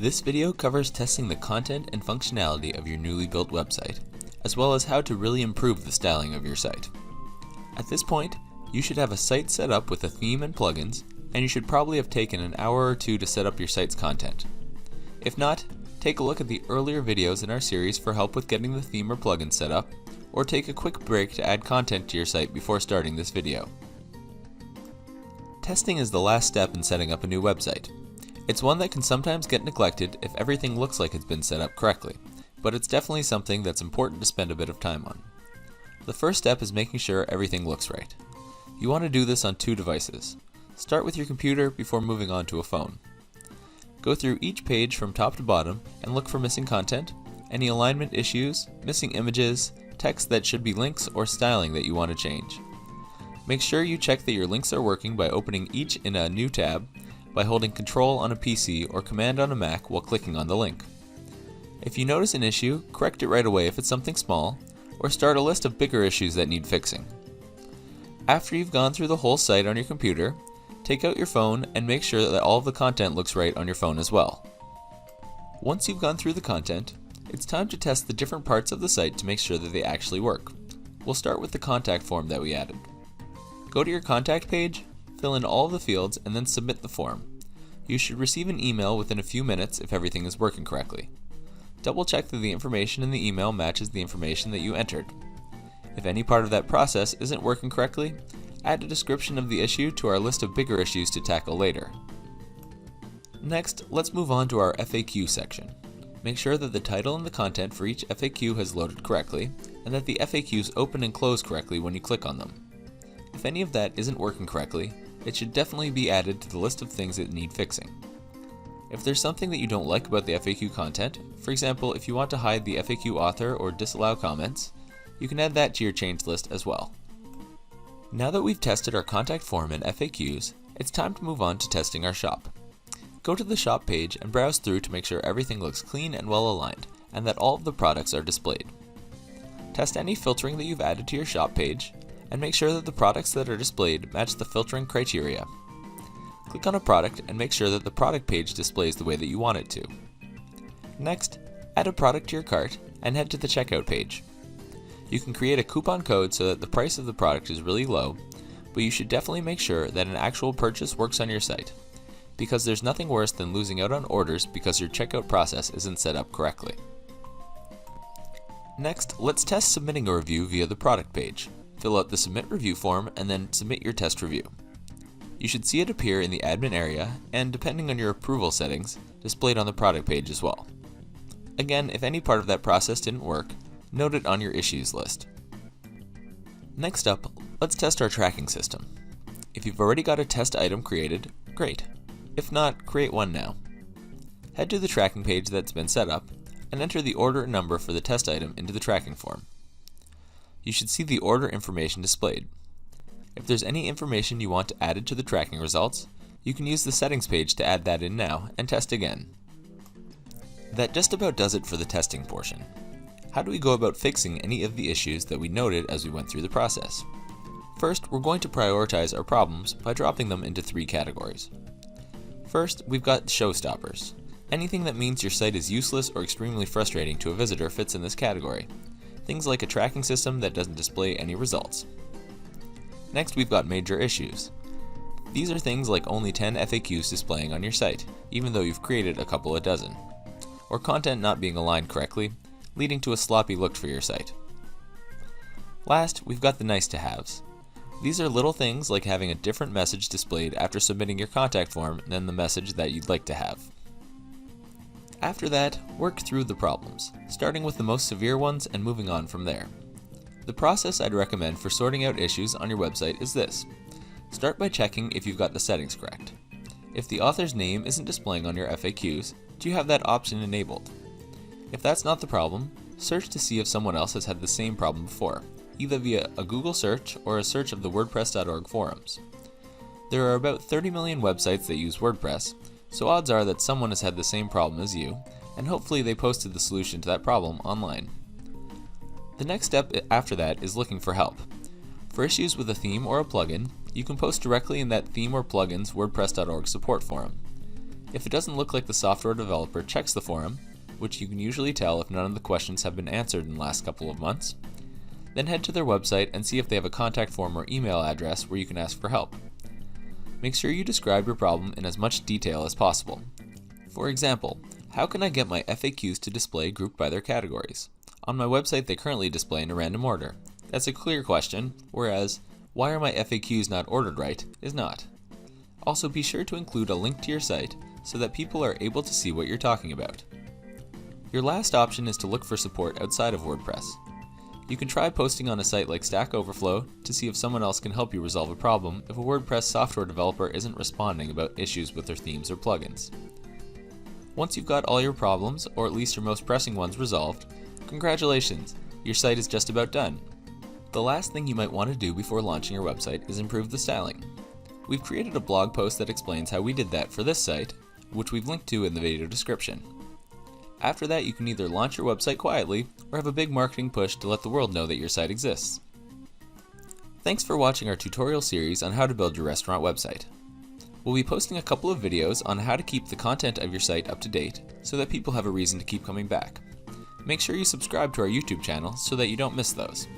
This video covers testing the content and functionality of your newly built website, as well as how to really improve the styling of your site. At this point, you should have a site set up with a theme and plugins, and you should probably have taken an hour or two to set up your site's content. If not, take a look at the earlier videos in our series for help with getting the theme or plugin set up, or take a quick break to add content to your site before starting this video. Testing is the last step in setting up a new website. It's one that can sometimes get neglected if everything looks like it's been set up correctly, but it's definitely something that's important to spend a bit of time on. The first step is making sure everything looks right. You want to do this on two devices. Start with your computer before moving on to a phone. Go through each page from top to bottom and look for missing content, any alignment issues, missing images, text that should be links, or styling that you want to change. Make sure you check that your links are working by opening each in a new tab, by holding Control on a PC or Command on a Mac while clicking on the link. If you notice an issue, correct it right away if it's something small, or start a list of bigger issues that need fixing. After you've gone through the whole site on your computer, take out your phone and make sure that all of the content looks right on your phone as well. Once you've gone through the content, it's time to test the different parts of the site to make sure that they actually work. We'll start with the contact form that we added. Go to your contact page, fill in all of the fields, and then submit the form. You should receive an email within a few minutes if everything is working correctly. Double check that the information in the email matches the information that you entered. If any part of that process isn't working correctly, add a description of the issue to our list of bigger issues to tackle later. Next, let's move on to our FAQ section. Make sure that the title and the content for each FAQ has loaded correctly, and that the FAQs open and close correctly when you click on them. If any of that isn't working correctly, it should definitely be added to the list of things that need fixing. If there's something that you don't like about the FAQ content, for example, if you want to hide the FAQ author or disallow comments, you can add that to your change list as well. Now that we've tested our contact form and FAQs, it's time to move on to testing our shop. Go to the shop page and browse through to make sure everything looks clean and well aligned, and that all of the products are displayed. Test any filtering that you've added to your shop page, and make sure that the products that are displayed match the filtering criteria. Click on a product and make sure that the product page displays the way that you want it to. Next, add a product to your cart and head to the checkout page. You can create a coupon code so that the price of the product is really low, but you should definitely make sure that an actual purchase works on your site, because there's nothing worse than losing out on orders because your checkout process isn't set up correctly. Next, let's test submitting a review via the product page. Fill out the submit review form and then submit your test review. You should see it appear in the admin area and, depending on your approval settings, displayed on the product page as well. Again, if any part of that process didn't work, note it on your issues list. Next up, let's test our tracking system. If you've already got a test item created, great. If not, create one now. Head to the tracking page that's been set up and enter the order and number for the test item into the tracking form. You should see the order information displayed. If there's any information you want added to the tracking results, you can use the settings page to add that in now and test again. That just about does it for the testing portion. How do we go about fixing any of the issues that we noted as we went through the process? First, we're going to prioritize our problems by dropping them into three categories. First, we've got showstoppers. Anything that means your site is useless or extremely frustrating to a visitor fits in this category. Things like a tracking system that doesn't display any results. Next, we've got major issues. These are things like only 10 FAQs displaying on your site, even though you've created a couple of dozen, or content not being aligned correctly, leading to a sloppy look for your site. Last, we've got the nice-to-haves. These are little things like having a different message displayed after submitting your contact form than the message that you'd like to have. After that, work through the problems, starting with the most severe ones and moving on from there. The process I'd recommend for sorting out issues on your website is this. Start by checking if you've got the settings correct. If the author's name isn't displaying on your FAQs, do you have that option enabled? If that's not the problem, search to see if someone else has had the same problem before, either via a Google search or a search of the WordPress.org forums. There are about 30 million websites that use WordPress, so odds are that someone has had the same problem as you, and hopefully they posted the solution to that problem online. The next step after that is looking for help. For issues with a theme or a plugin, you can post directly in that theme or plugin's WordPress.org support forum. If it doesn't look like the software developer checks the forum, which you can usually tell if none of the questions have been answered in the last couple of months, then head to their website and see if they have a contact form or email address where you can ask for help. Make sure you describe your problem in as much detail as possible. For example, how can I get my FAQs to display grouped by their categories? On my website they currently display in a random order. That's a clear question, whereas, why are my FAQs not ordered right is not. Also be sure to include a link to your site so that people are able to see what you're talking about. Your last option is to look for support outside of WordPress. You can try posting on a site like Stack Overflow to see if someone else can help you resolve a problem if a WordPress software developer isn't responding about issues with their themes or plugins. Once you've got all your problems, or at least your most pressing ones, resolved, congratulations, your site is just about done. The last thing you might want to do before launching your website is improve the styling. We've created a blog post that explains how we did that for this site, which we've linked to in the video description. After that, you can either launch your website quietly, or have a big marketing push to let the world know that your site exists. Thanks for watching our tutorial series on how to build your restaurant website. We'll be posting a couple of videos on how to keep the content of your site up to date, so that people have a reason to keep coming back. Make sure you subscribe to our YouTube channel so that you don't miss those.